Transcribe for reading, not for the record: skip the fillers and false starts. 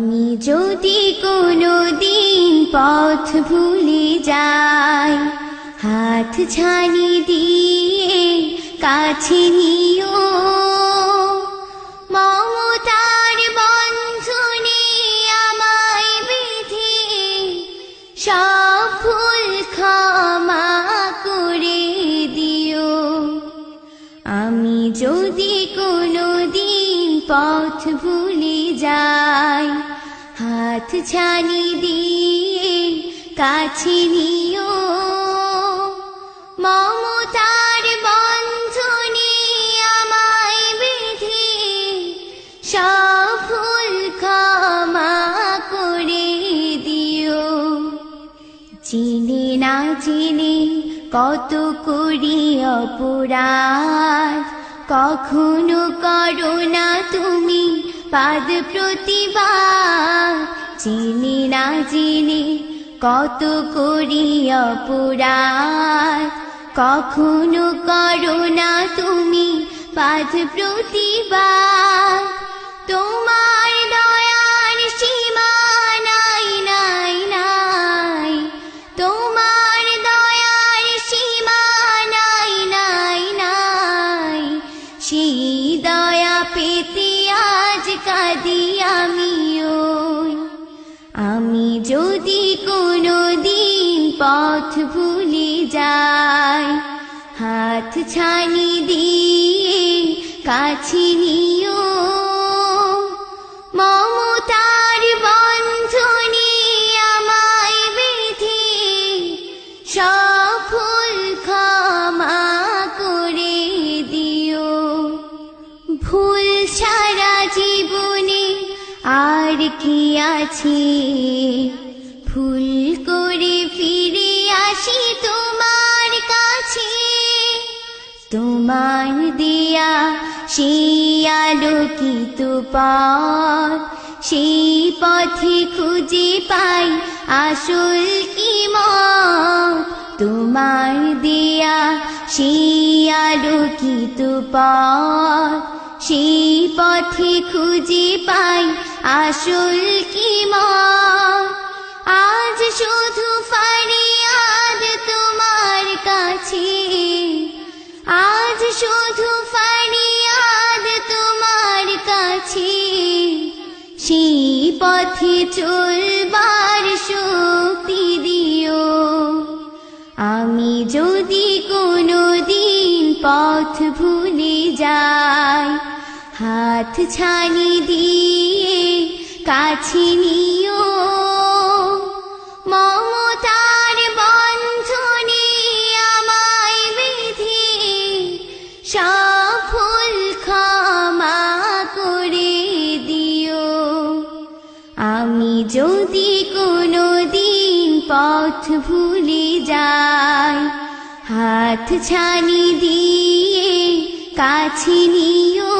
আমি যদি কোনোদিন পথ ভুলে যাই, হাত ছানি দিয়ে কাছে নিও, মমতার বন্ধনে আমায় বেঁধে সব ভুল ক্ষমা করে দিও। আমি যদি কোনোদিন পথ ভুলে যাই, হাত ছানি দিয়ে কাছে নিও, মমতার বন্ধনে আমায় বেঁধে সব ভুল ক্ষমা করে দিও। চিনে না চিনে কত করি অপরাধ, কখনো করো না তুমি পাদ প্রতিবাদ। চিনি না চিনি কত করি অপরাধ, কখনো করো না তুমি পাদ প্রতিবাদ। তোমার দয়ার সীমা নাই নাই নাই, তোমার দয়ার সীমা নাই নাই নাই। সেই দয়া পেতে আজ কাঁদি আমিও। আমি যদি কোনোদিন পথ ভুলে যাই, হাত ছানি দিয়ে কাছে নিও, মমতার বন্ধনে আমায় বেঁধে সব ভুল ক্ষমা করে দিও। ভুল সারা জীবনে আর কি আছে, ভুল করে ফিরে আসি তোমার কাছে। তোমার দিয়া সেই আলোকিত পথ, সেই পথে খুঁজে পাই আসল ঈমান। তোমার দিয়া সেই আলোকিত পথ, সেই পথে খুঁজে পাই আসল ঈমান। আজ শুধু ফরিয়াদ তোমার কাছে, আজ শুধু ফরিয়াদ তোমার কাছে। সেই পথে চলবার শক্তি দিও। আমি যদি কোনোদিন পথ ভুলে যাই, হাত ছানি দিয়ে কাছে নিও, মমতার বন্ধনে আমায় বেঁধে সব ভুল ক্ষমা করে দিও। আমি যদি কোনোদিন পথ ভুলে যাই, হাত ছানি দিয়ে কাছে নিও,